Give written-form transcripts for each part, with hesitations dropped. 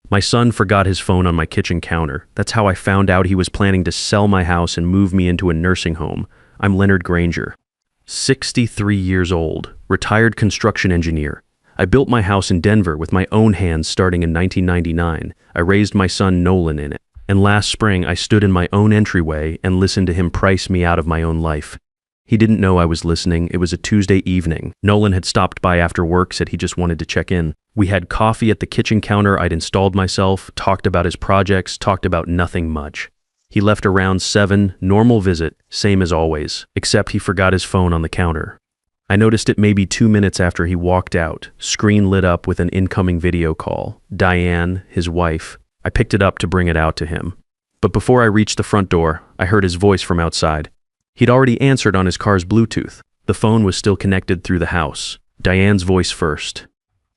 My son forgot his phone on my kitchen counter. That's how I found out he was planning to sell my house and move me into a nursing home. I'm Leonard Granger, 63 years old, retired construction engineer. I built my house in Denver with my own hands starting in 1999. I raised my son Nolan in it. And last spring, I stood in my own entryway and listened to him price me out of my own life. He didn't know I was listening. It was a Tuesday evening. Nolan had stopped by after work, said he just wanted to check in. We had coffee at the kitchen counter. I'd installed myself, talked about his projects, talked about nothing much. He left around 7, normal visit, same as always, except he forgot his phone on the counter. I noticed it maybe 2 minutes after he walked out, screen lit up with an incoming video call. Diane, his wife. I picked it up to bring it out to him. But before I reached the front door, I heard his voice from outside. He'd already answered on his car's Bluetooth. The phone was still connected through the house. Diane's voice first.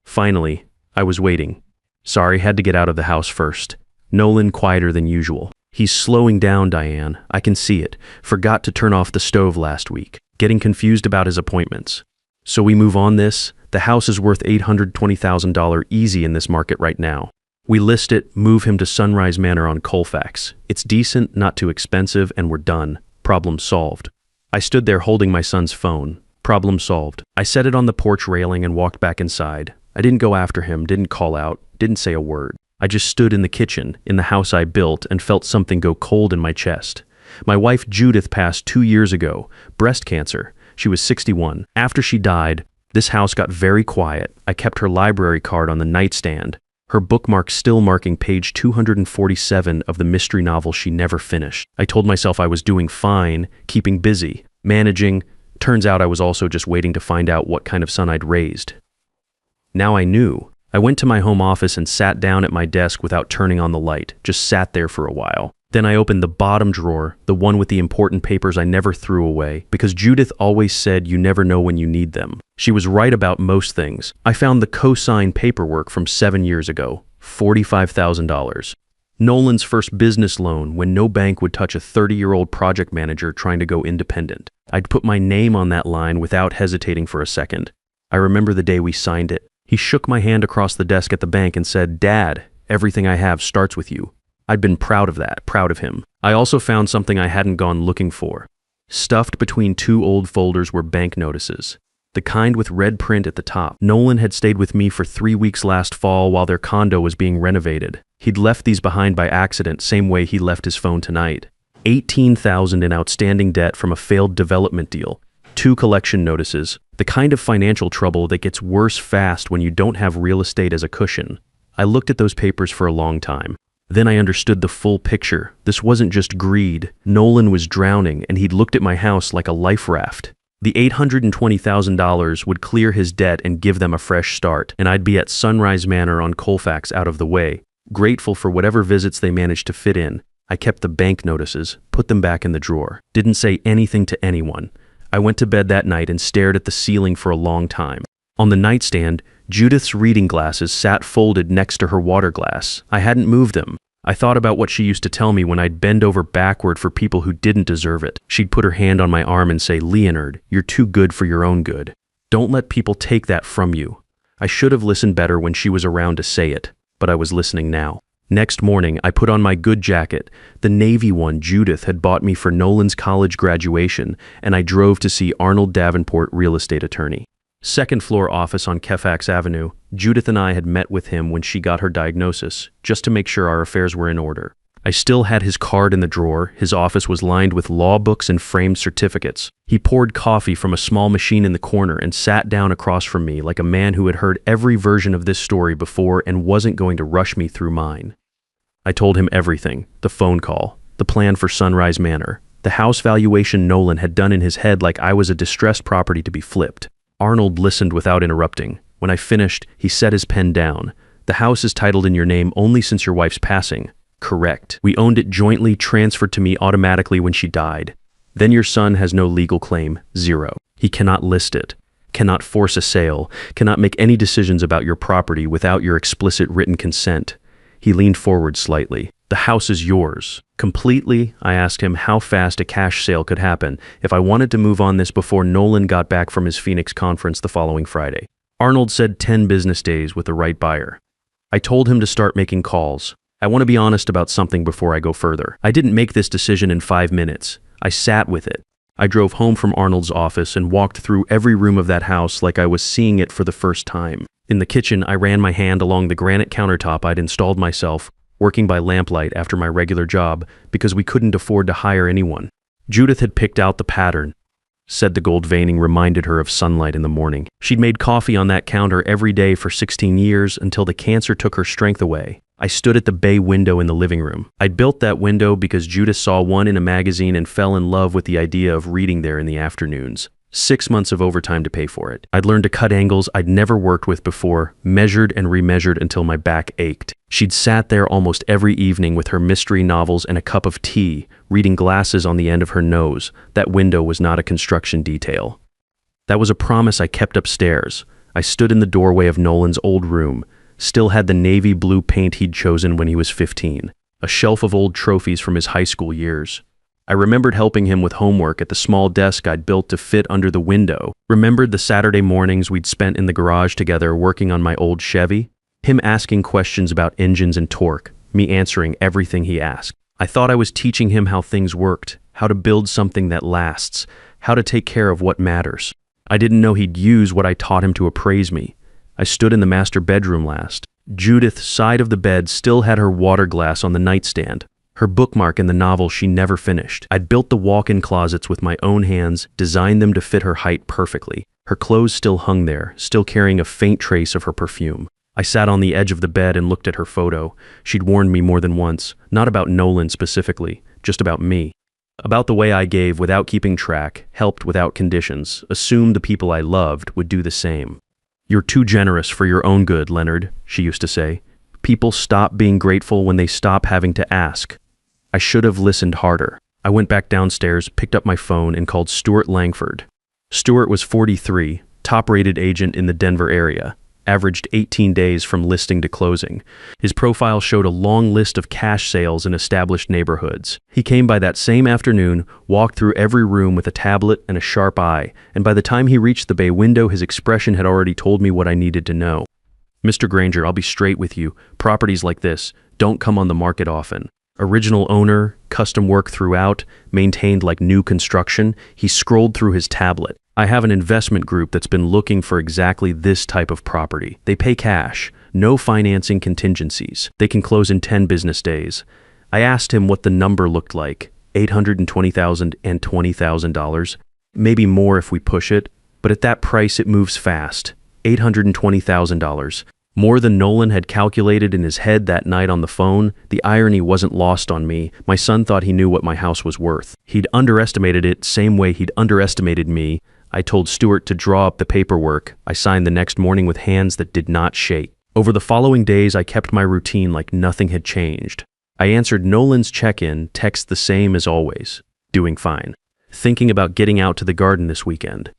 Finally, I was waiting. Sorry, had to get out of the house first. Nolan quieter than usual. He's slowing down, Diane. I can see it. Forgot to turn off the stove last week. Getting confused about his appointments. So we move on this. The house is worth $820,000 easy in this market right now. We list it, move him to Sunrise Manor on Colfax. It's decent, not too expensive, and we're done. Problem solved. I stood there holding my son's phone. Problem solved. I set it on the porch railing and walked back inside. I didn't go after him, didn't call out, didn't say a word. I just stood in the kitchen, in the house I built, and felt something go cold in my chest. My wife Judith passed 2 years ago, breast cancer. She was 61. After she died, this house got very quiet. I kept her library card on the nightstand. Her bookmark still marking page 247 of the mystery novel she never finished. I told myself I was doing fine, keeping busy, managing. Turns out I was also just waiting to find out what kind of son I'd raised. Now I knew. I went to my home office and sat down at my desk without turning on the light, just sat there for a while. Then I opened the bottom drawer, the one with the important papers I never threw away, because Judith always said you never know when you need them. She was right about most things. I found the co-sign paperwork from 7 years ago, $45,000. Nolan's first business loan when no bank would touch a 30-year-old project manager trying to go independent. I'd put my name on that line without hesitating for a second. I remember the day we signed it. He shook my hand across the desk at the bank and said, "Dad, everything I have starts with you." I'd been proud of that, proud of him. I also found something I hadn't gone looking for. Stuffed between 2 old folders were bank notices. The kind with red print at the top. Nolan had stayed with me for 3 weeks last fall while their condo was being renovated. He'd left these behind by accident, same way he left his phone tonight. $18,000 in outstanding debt from a failed development deal. 2 collection notices. The kind of financial trouble that gets worse fast when you don't have real estate as a cushion. I looked at those papers for a long time. Then I understood the full picture. This wasn't just greed. Nolan was drowning, and he'd looked at my house like a life raft. The $820,000 would clear his debt and give them a fresh start, and I'd be at Sunrise Manor on Colfax out of the way. Grateful for whatever visits they managed to fit in. I kept the bank notices, put them back in the drawer. Didn't say anything to anyone. I went to bed that night and stared at the ceiling for a long time. On the nightstand, Judith's reading glasses sat folded next to her water glass. I hadn't moved them. I thought about what she used to tell me when I'd bend over backward for people who didn't deserve it. She'd put her hand on my arm and say, "Leonard, you're too good for your own good. Don't let people take that from you." I should have listened better when she was around to say it, but I was listening now. Next morning, I put on my good jacket, the navy one Judith had bought me for Nolan's college graduation, and I drove to see Arnold Davenport, real estate attorney. Second floor office on Colfax Avenue. Judith and I had met with him when she got her diagnosis, just to make sure our affairs were in order. I still had his card in the drawer. His office was lined with law books and framed certificates. He poured coffee from a small machine in the corner and sat down across from me like a man who had heard every version of this story before and wasn't going to rush me through mine. I told him everything, the phone call, the plan for Sunrise Manor, the house valuation Nolan had done in his head like I was a distressed property to be flipped. Arnold listened without interrupting. When I finished, he set his pen down. "The house is titled in your name only since your wife's passing." "Correct. We owned it jointly, transferred to me automatically when she died. Then your son has no legal claim, 0. He cannot list it, cannot force a sale, cannot make any decisions about your property without your explicit written consent." He leaned forward slightly. "The house is yours. Completely." I asked him how fast a cash sale could happen if I wanted to move on this before Nolan got back from his Phoenix conference the following Friday. Arnold said 10 business days with the right buyer. I told him to start making calls. I want to be honest about something before I go further. I didn't make this decision in 5 minutes. I sat with it. I drove home from Arnold's office and walked through every room of that house like I was seeing it for the first time. In the kitchen, I ran my hand along the granite countertop I'd installed myself, working by lamplight after my regular job because we couldn't afford to hire anyone. Judith had picked out the pattern. Said the gold veining reminded her of sunlight in the morning. She'd made coffee on that counter every day for 16 years until the cancer took her strength away. I stood at the bay window in the living room. I'd built that window because Judith saw one in a magazine and fell in love with the idea of reading there in the afternoons. 6 months of overtime to pay for it. I'd learned to cut angles I'd never worked with before, measured and remeasured until my back ached. She'd sat there almost every evening with her mystery novels and a cup of tea, reading glasses on the end of her nose. That window was not a construction detail. That was a promise I kept upstairs. I stood in the doorway of Nolan's old room, still had the navy blue paint he'd chosen when he was 15, a shelf of old trophies from his high school years. I remembered helping him with homework at the small desk I'd built to fit under the window, remembered the Saturday mornings we'd spent in the garage together working on my old Chevy, him asking questions about engines and torque, me answering everything he asked. I thought I was teaching him how things worked, how to build something that lasts, how to take care of what matters. I didn't know he'd use what I taught him to appraise me. I stood in the master bedroom last. Judith's side of the bed still had her water glass on the nightstand, her bookmark in the novel she never finished. I'd built the walk-in closets with my own hands, designed them to fit her height perfectly. Her clothes still hung there, still carrying a faint trace of her perfume. I sat on the edge of the bed and looked at her photo. She'd warned me more than once, not about Nolan specifically, just about me. About the way I gave without keeping track, helped without conditions, assumed the people I loved would do the same. "You're too generous for your own good, Leonard," she used to say. "People stop being grateful when they stop having to ask." I should have listened harder. I went back downstairs, picked up my phone, and called Stuart Langford. Stuart was 43, top-rated agent in the Denver area, averaged 18 days from listing to closing. His profile showed a long list of cash sales in established neighborhoods. He came by that same afternoon, walked through every room with a tablet and a sharp eye, and by the time he reached the bay window, his expression had already told me what I needed to know. "Mr. Granger, I'll be straight with you. Properties like this don't come on the market often. Original owner, custom work throughout, maintained like new construction." He scrolled through his tablet. "I have an investment group that's been looking for exactly this type of property. They pay cash, no financing contingencies. They can close in 10 business days." I asked him what the number looked like, $820,000 and $20,000. Maybe more if we push it, but at that price it moves fast. $820,000. More than Nolan had calculated in his head that night on the phone. The irony wasn't lost on me. My son thought he knew what my house was worth. He'd underestimated it same way he'd underestimated me. I told Stuart to draw up the paperwork. I signed the next morning with hands that did not shake. Over the following days, I kept my routine like nothing had changed. I answered Nolan's check-in, text the same as always. "Doing fine. Thinking about getting out to the garden this weekend."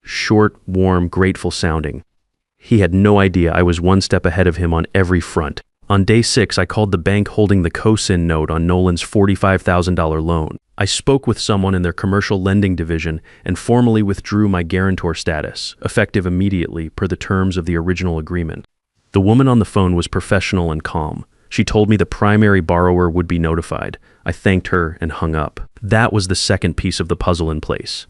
Short, warm, grateful sounding. He had no idea I was one step ahead of him on every front. On day 6, I called the bank holding the co-sin note on Nolan's $45,000 loan. I spoke with someone in their commercial lending division and formally withdrew my guarantor status, effective immediately per the terms of the original agreement. The woman on the phone was professional and calm. She told me the primary borrower would be notified. I thanked her and hung up. That was the second piece of the puzzle in place.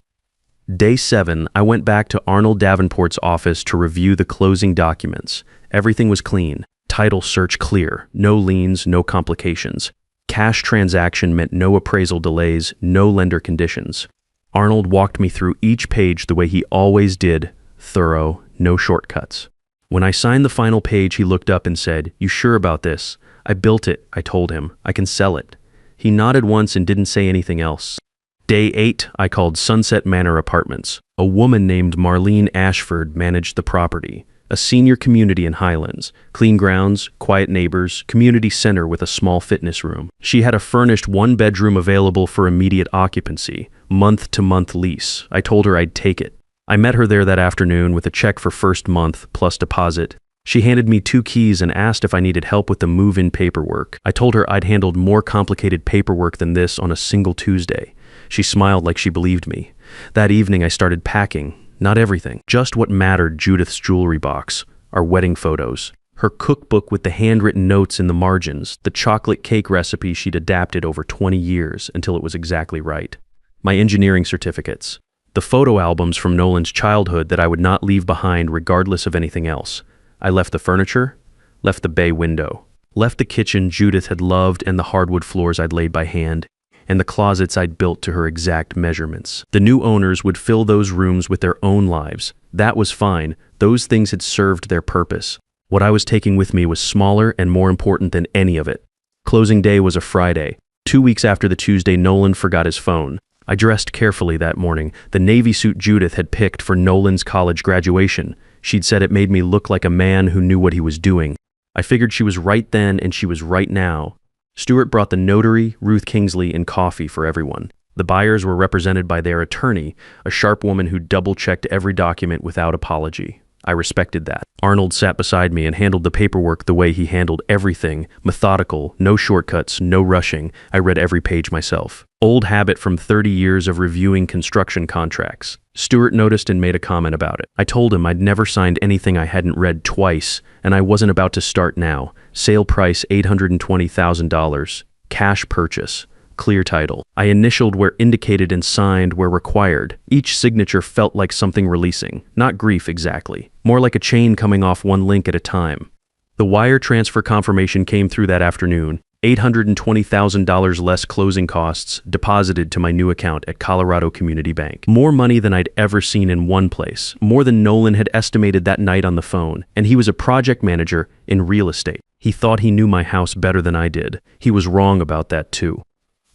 Day 7, I went back to Arnold Davenport's office to review the closing documents. Everything was clean. Title search clear. No liens, no complications. Cash transaction meant no appraisal delays, no lender conditions. Arnold walked me through each page the way he always did, thorough, no shortcuts. When I signed the final page, he looked up and said, "You sure about this?" "I built it," I told him. "I can sell it." He nodded once and didn't say anything else. Day 8, I called Sunset Manor Apartments. A woman named Marlene Ashford managed the property. A senior community in Highlands. Clean grounds, quiet neighbors, community center with a small fitness room. She had a furnished 1-bedroom available for immediate occupancy, month-to-month lease. I told her I'd take it. I met her there that afternoon with a check for first month plus deposit. She handed me 2 keys and asked if I needed help with the move-in paperwork. I told her I'd handled more complicated paperwork than this on a single Tuesday. She smiled like she believed me. That evening I started packing. Not everything, just what mattered: Judith's jewelry box, our wedding photos, Her cookbook with the handwritten notes in the margins, the chocolate cake recipe she'd adapted over 20 years until it was exactly right. My engineering certificates. The photo albums from Nolan's childhood that I would not leave behind regardless of anything else. I left the furniture, left the bay window, left the kitchen Judith had loved and the hardwood floors I'd laid by hand, and the closets I'd built to her exact measurements. The new owners would fill those rooms with their own lives. That was fine. Those things had served their purpose. What I was taking with me was smaller and more important than any of it. Closing day was a Friday. 2 weeks after the Tuesday, Nolan forgot his phone. I dressed carefully that morning. The navy suit Judith had picked for Nolan's college graduation. She'd said it made me look like a man who knew what he was doing. I figured she was right then and she was right now. Stuart brought the notary, Ruth Kingsley, and coffee for everyone. The buyers were represented by their attorney, a sharp woman who double-checked every document without apology. I respected that. Arnold sat beside me and handled the paperwork the way he handled everything, methodical, no shortcuts, no rushing. I read every page myself. Old habit from 30 years of reviewing construction contracts. Stuart noticed and made a comment about it. I told him I'd never signed anything I hadn't read twice, and I wasn't about to start now. Sale price $820,000. Cash purchase. Clear title. I initialed where indicated and signed where required. Each signature felt like something releasing. Not grief exactly. More like a chain coming off one link at a time. The wire transfer confirmation came through that afternoon. $820,000 less closing costs deposited to my new account at Colorado Community Bank. More money than I'd ever seen in one place. More than Nolan had estimated that night on the phone. And he was a project manager in real estate. He thought he knew my house better than I did. He was wrong about that too.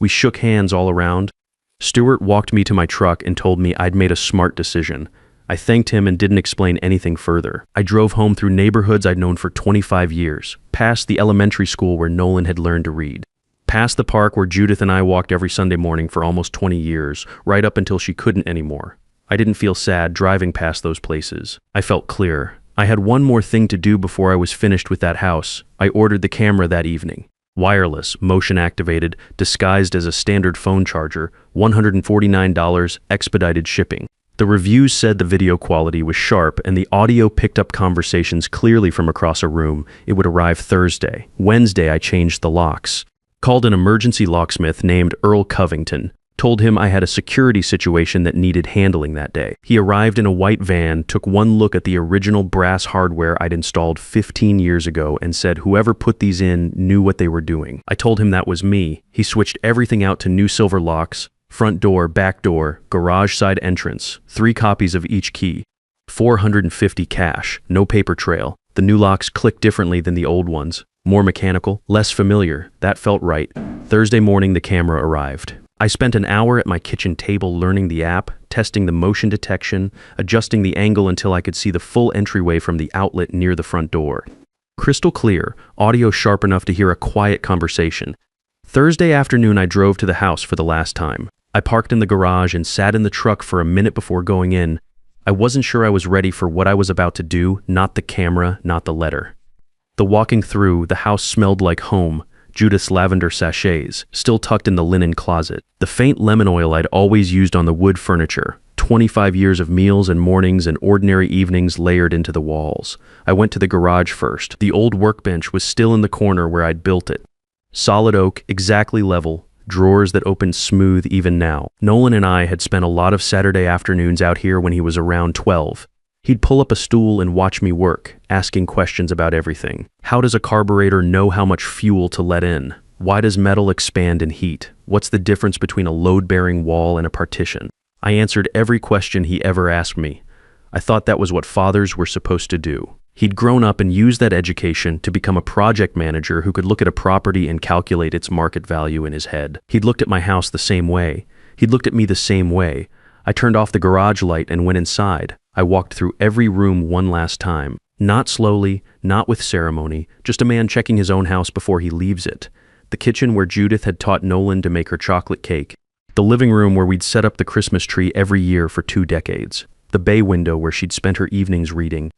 We shook hands all around. Stuart walked me to my truck and told me I'd made a smart decision. I thanked him and didn't explain anything further. I drove home through neighborhoods I'd known for 25 years, past the elementary school where Nolan had learned to read, past the park where Judith and I walked every Sunday morning for almost 20 years, right up until she couldn't anymore. I didn't feel sad driving past those places. I felt clear. I had one more thing to do before I was finished with that house. I ordered the camera that evening. Wireless, motion-activated, disguised as a standard phone charger, $149, expedited shipping. The reviews said the video quality was sharp and the audio picked up conversations clearly from across a room. It would arrive Thursday. Wednesday, I changed the locks. Called an emergency locksmith named Earl Covington. Told him I had a security situation that needed handling that day. He arrived in a white van, took one look at the original brass hardware I'd installed 15 years ago and said whoever put these in knew what they were doing. I told him that was me. He switched everything out to new silver locks, front door, back door, garage side entrance, 3 copies of each key, $450 cash, no paper trail. The new locks click differently than the old ones. More mechanical, less familiar. That felt right. Thursday morning, the camera arrived. I spent an hour at my kitchen table learning the app, testing the motion detection, adjusting the angle until I could see the full entryway from the outlet near the front door. Crystal clear, audio sharp enough to hear a quiet conversation. Thursday afternoon, I drove to the house for the last time. I parked in the garage and sat in the truck for a minute before going in. I wasn't sure I was ready for what I was about to do, not the camera, not the letter. The walking through, the house smelled like home. Judith's lavender sachets, still tucked in the linen closet. The faint lemon oil I'd always used on the wood furniture. 25 years of meals and mornings and ordinary evenings layered into the walls. I went to the garage first. The old workbench was still in the corner where I'd built it. Solid oak, exactly level, drawers that opened smooth even now. Nolan and I had spent a lot of Saturday afternoons out here when he was around 12. He'd pull up a stool and watch me work, asking questions about everything. How does a carburetor know how much fuel to let in? Why does metal expand in heat? What's the difference between a load-bearing wall and a partition? I answered every question he ever asked me. I thought that was what fathers were supposed to do. He'd grown up and used that education to become a project manager who could look at a property and calculate its market value in his head. He'd looked at my house the same way. He'd looked at me the same way. I turned off the garage light and went inside. I walked through every room one last time. Not slowly, not with ceremony, just a man checking his own house before he leaves it. The kitchen where Judith had taught Nolan to make her chocolate cake. The living room where we'd set up the Christmas tree every year for 2 decades. The bay window where she'd spent her evenings reading.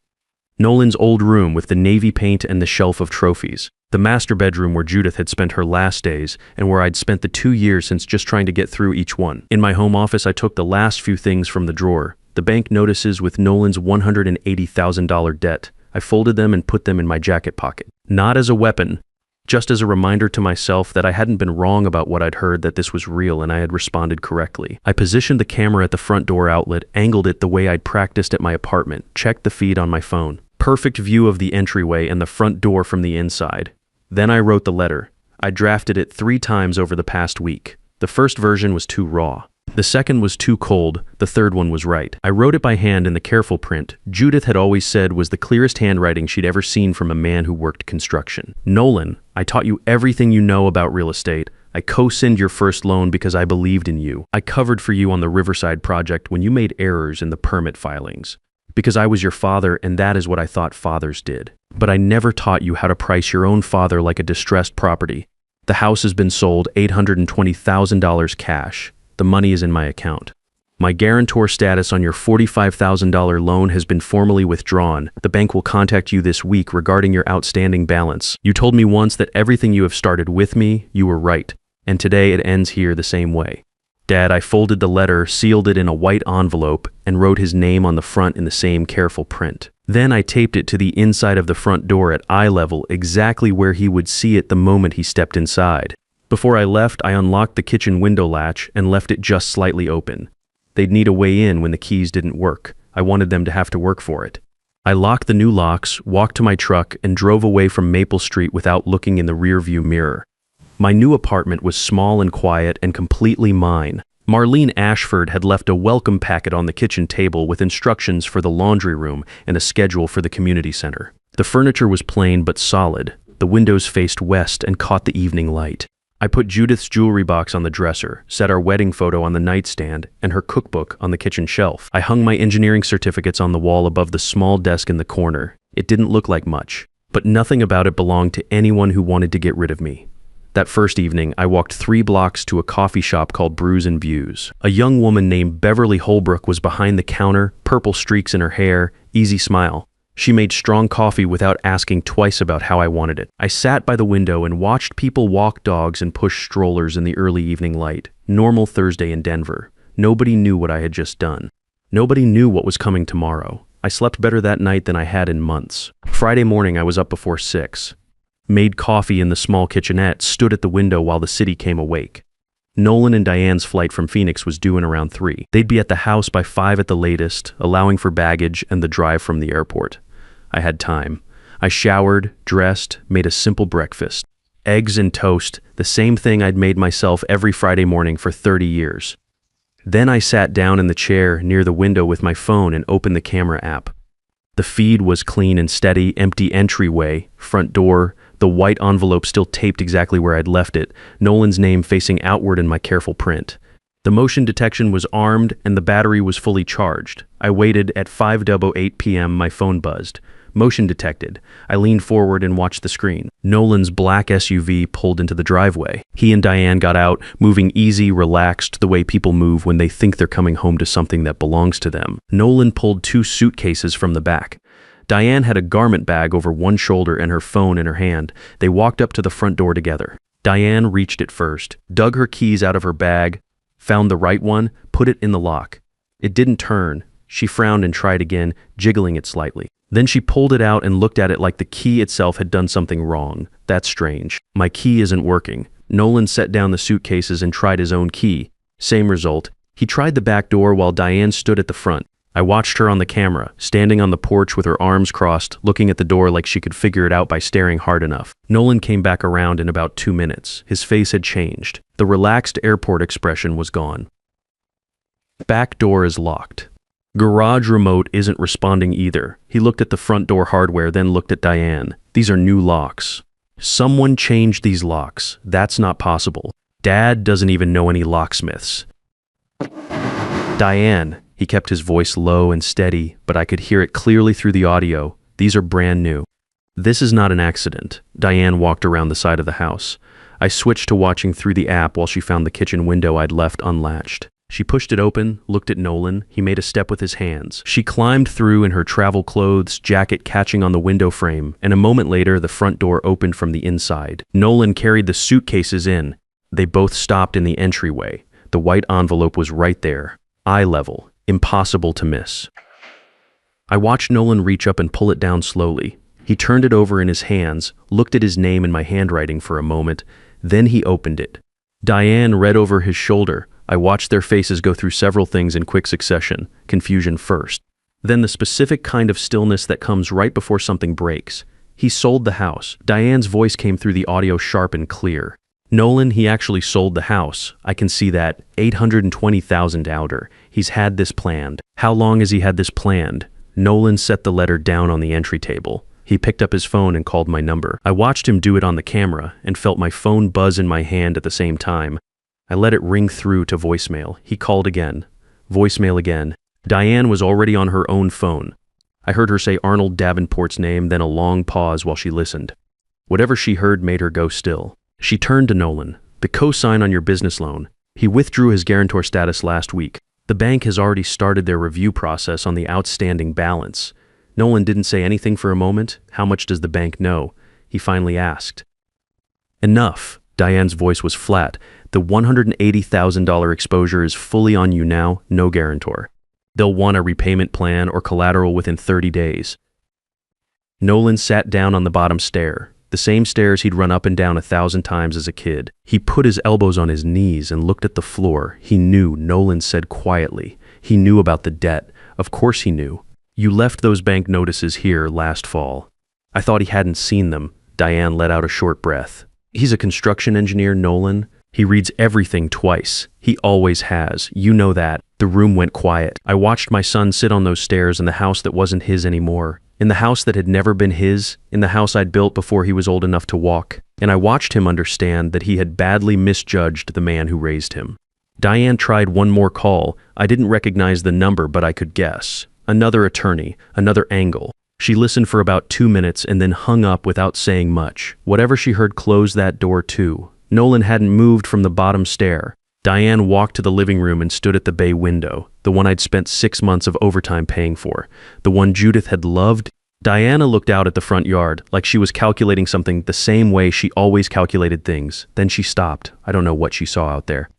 Nolan's old room with the navy paint and the shelf of trophies. The master bedroom where Judith had spent her last days and where I'd spent the 2 years since just trying to get through each one. In my home office, I took the last few things from the drawer. The bank notices with Nolan's $180,000 debt, I folded them and put them in my jacket pocket. Not as a weapon, just as a reminder to myself that I hadn't been wrong about what I'd heard, that this was real and I had responded correctly. I positioned the camera at the front door outlet, angled it the way I'd practiced at my apartment, checked the feed on my phone. Perfect view of the entryway and the front door from the inside. Then I wrote the letter. I drafted it 3 times over the past week. The first version was too raw. The second was too cold, the third one was right. I wrote it by hand in the careful print Judith had always said was the clearest handwriting she'd ever seen from a man who worked construction. Nolan, I taught you everything you know about real estate. I co-signed your first loan because I believed in you. I covered for you on the Riverside project when you made errors in the permit filings. Because I was your father, and that is what I thought fathers did. But I never taught you how to price your own father like a distressed property. The house has been sold $820,000 cash. The money is in my account. My guarantor status on your $45,000 loan has been formally withdrawn. The bank will contact you this week regarding your outstanding balance. You told me once that everything you have started with me, you were right. And today it ends here the same way. Dad, I folded the letter, sealed it in a white envelope, and wrote his name on the front in the same careful print. Then I taped it to the inside of the front door at eye level, exactly where he would see it the moment he stepped inside. Before I left, I unlocked the kitchen window latch and left it just slightly open. They'd need a way in when the keys didn't work. I wanted them to have to work for it. I locked the new locks, walked to my truck, and drove away from Maple Street without looking in the rearview mirror. My new apartment was small and quiet and completely mine. Marlene Ashford had left a welcome packet on the kitchen table with instructions for the laundry room and a schedule for the community center. The furniture was plain but solid. The windows faced west and caught the evening light. I put Judith's jewelry box on the dresser, set our wedding photo on the nightstand, and her cookbook on the kitchen shelf. I hung my engineering certificates on the wall above the small desk in the corner. It didn't look like much, but nothing about it belonged to anyone who wanted to get rid of me. That first evening, I walked 3 blocks to a coffee shop called Brews and Views. A young woman named Beverly Holbrook was behind the counter, purple streaks in her hair, easy smile. She made strong coffee without asking twice about how I wanted it. I sat by the window and watched people walk dogs and push strollers in the early evening light. Normal Thursday in Denver. Nobody knew what I had just done. Nobody knew what was coming tomorrow. I slept better that night than I had in months. Friday morning, I was up before 6. Made coffee in the small kitchenette, stood at the window while the city came awake. Nolan and Diane's flight from Phoenix was due in around 3. They'd be at the house by 5 at the latest, allowing for baggage and the drive from the airport. I had time. I showered, dressed, made a simple breakfast. Eggs and toast, the same thing I'd made myself every Friday morning for 30 years. Then I sat down in the chair near the window with my phone and opened the camera app. The feed was clean and steady, empty entryway, front door, the white envelope still taped exactly where I'd left it, Nolan's name facing outward in my careful print. The motion detection was armed and the battery was fully charged. I waited. At 5:08 p.m. my phone buzzed. Motion detected. I leaned forward and watched the screen. Nolan's black SUV pulled into the driveway. He and Diane got out, moving easy, relaxed, the way people move when they think they're coming home to something that belongs to them. Nolan pulled 2 suitcases from the back. Diane had a garment bag over one shoulder and her phone in her hand. They walked up to the front door together. Diane reached it first, dug her keys out of her bag, found the right one, put it in the lock. It didn't turn. She frowned and tried again, jiggling it slightly. Then she pulled it out and looked at it like the key itself had done something wrong. That's strange. My key isn't working. Nolan set down the suitcases and tried his own key. Same result. He tried the back door while Diane stood at the front. I watched her on the camera, standing on the porch with her arms crossed, looking at the door like she could figure it out by staring hard enough. Nolan came back around in about 2 minutes. His face had changed. The relaxed airport expression was gone. Back door is locked. Garage remote isn't responding either. He looked at the front door hardware, then looked at Diane. These are new locks. Someone changed these locks. That's not possible. Dad doesn't even know any locksmiths. Diane. He kept his voice low and steady, but I could hear it clearly through the audio. These are brand new. This is not an accident. Diane walked around the side of the house. I switched to watching through the app while she found the kitchen window I'd left unlatched. She pushed it open, looked at Nolan. He made a step with his hands. She climbed through in her travel clothes, jacket catching on the window frame, and a moment later the front door opened from the inside. Nolan carried the suitcases in. They both stopped in the entryway. The white envelope was right there, eye level. Impossible to miss. I watched Nolan reach up and pull it down slowly. He turned it over in his hands, looked at his name in my handwriting for a moment, then he opened it. Diane read over his shoulder. I watched their faces go through several things in quick succession, confusion first. Then the specific kind of stillness that comes right before something breaks. He sold the house. Diane's voice came through the audio sharp and clear. Nolan, he actually sold the house. I can see that. 820,000 outer. He's had this planned. How long has he had this planned? Nolan set the letter down on the entry table. He picked up his phone and called my number. I watched him do it on the camera and felt my phone buzz in my hand at the same time. I let it ring through to voicemail. He called again. Voicemail again. Diane was already on her own phone. I heard her say Arnold Davenport's name, then a long pause while she listened. Whatever she heard made her go still. She turned to Nolan. The cosign on your business loan. He withdrew his guarantor status last week. The bank has already started their review process on the outstanding balance. Nolan didn't say anything for a moment. How much does the bank know? He finally asked. Enough. Diane's voice was flat. The $180,000 exposure is fully on you now, no guarantor. They'll want a repayment plan or collateral within 30 days. Nolan sat down on the bottom stair, the same stairs he'd run up and down 1,000 times as a kid. He put his elbows on his knees and looked at the floor. He knew, Nolan said quietly. He knew about the debt. Of course he knew. You left those bank notices here last fall. I thought he hadn't seen them. Diane let out a short breath. He's a construction engineer, Nolan. He reads everything twice. He always has. You know that. The room went quiet. I watched my son sit on those stairs in the house that wasn't his anymore. In the house that had never been his. In the house I'd built before he was old enough to walk. And I watched him understand that he had badly misjudged the man who raised him. Diane tried one more call. I didn't recognize the number, but I could guess. Another attorney. Another angle. She listened for about 2 minutes and then hung up without saying much. Whatever she heard closed that door too. Nolan hadn't moved from the bottom stair. Diane walked to the living room and stood at the bay window, the one I'd spent 6 months of overtime paying for, the one Judith had loved. Diana looked out at the front yard, like she was calculating something the same way she always calculated things. Then she stopped. I don't know what she saw out there.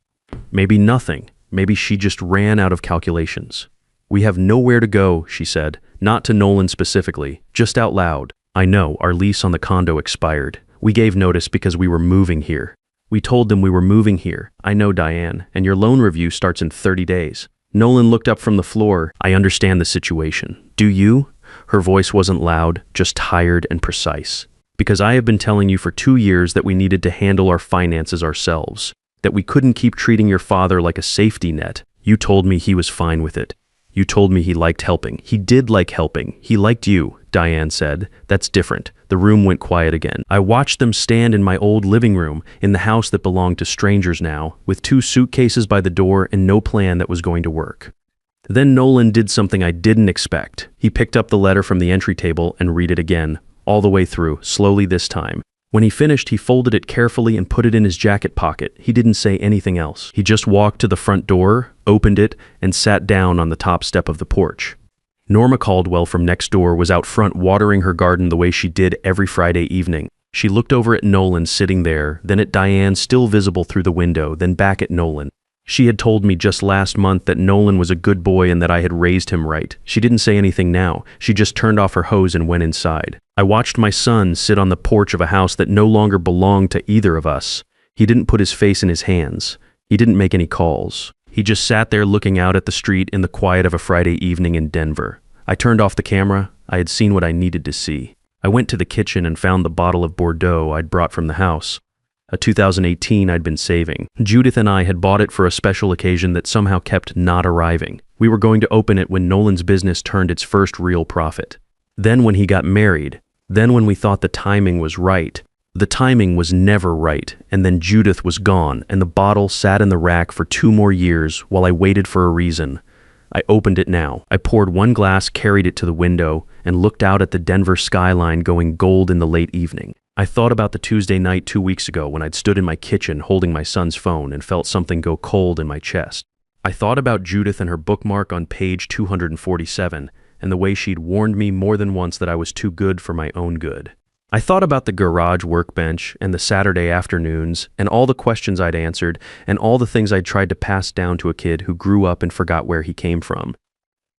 Maybe nothing. Maybe she just ran out of calculations. We have nowhere to go, she said, not to Nolan specifically, just out loud. I know, our lease on the condo expired. We gave notice because we were moving here. We told them we were moving here. I know, Diane, and your loan review starts in 30 days. Nolan looked up from the floor. I understand the situation. Do you? Her voice wasn't loud, just tired and precise. Because I have been telling you for 2 years that we needed to handle our finances ourselves, that we couldn't keep treating your father like a safety net. You told me he was fine with it. You told me he liked helping. He did like helping. He liked you, Diane said. That's different. The room went quiet again. I watched them stand in my old living room, in the house that belonged to strangers now, with 2 suitcases by the door and no plan that was going to work. Then Nolan did something I didn't expect. He picked up the letter from the entry table and read it again, all the way through, slowly this time. When he finished, he folded it carefully and put it in his jacket pocket. He didn't say anything else. He just walked to the front door, opened it, and sat down on the top step of the porch. Norma Caldwell from next door was out front watering her garden the way she did every Friday evening. She looked over at Nolan sitting there, then at Diane still visible through the window, then back at Nolan. She had told me just last month that Nolan was a good boy and that I had raised him right. She didn't say anything now. She just turned off her hose and went inside. I watched my son sit on the porch of a house that no longer belonged to either of us. He didn't put his face in his hands. He didn't make any calls. He just sat there looking out at the street in the quiet of a Friday evening in Denver. I turned off the camera. I had seen what I needed to see. I went to the kitchen and found the bottle of Bordeaux I'd brought from the house. A 2018 I'd been saving. Judith and I had bought it for a special occasion that somehow kept not arriving. We were going to open it when Nolan's business turned its first real profit. Then when he got married. Then when we thought the timing was right. The timing was never right, and then Judith was gone, and the bottle sat in the rack for 2 more years while I waited for a reason. I opened it now. I poured 1 glass, carried it to the window, and looked out at the Denver skyline going gold in the late evening. I thought about the Tuesday night 2 weeks ago when I'd stood in my kitchen holding my son's phone and felt something go cold in my chest. I thought about Judith and her bookmark on page 247 and the way she'd warned me more than once that I was too good for my own good. I thought about the garage workbench and the Saturday afternoons and all the questions I'd answered and all the things I'd tried to pass down to a kid who grew up and forgot where he came from.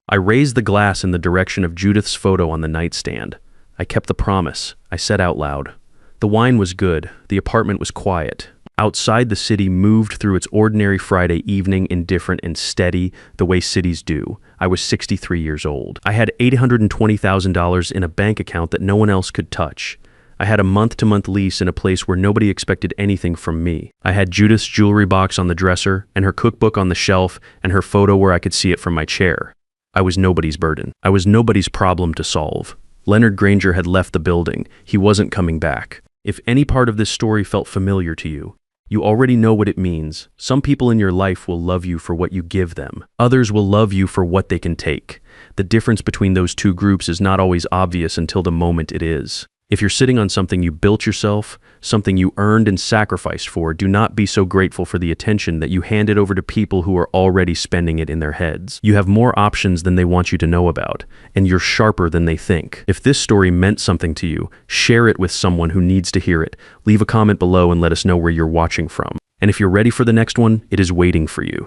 I raised the glass in the direction of Judith's photo on the nightstand. I kept the promise. I said out loud. The wine was good. The apartment was quiet. Outside, the city moved through its ordinary Friday evening, indifferent and steady, the way cities do. I was 63 years old. I had $820,000 in a bank account that no one else could touch. I had a month-to-month lease in a place where nobody expected anything from me. I had Judith's jewelry box on the dresser, and her cookbook on the shelf, and her photo where I could see it from my chair. I was nobody's burden. I was nobody's problem to solve. Leonard Granger had left the building. He wasn't coming back. If any part of this story felt familiar to you, you already know what it means. Some people in your life will love you for what you give them. Others will love you for what they can take. The difference between those two groups is not always obvious until the moment it is. If you're sitting on something you built yourself, something you earned and sacrificed for, do not be so grateful for the attention that you hand it over to people who are already spending it in their heads. You have more options than they want you to know about, and you're sharper than they think. If this story meant something to you, share it with someone who needs to hear it. Leave a comment below and let us know where you're watching from. And if you're ready for the next one, it is waiting for you.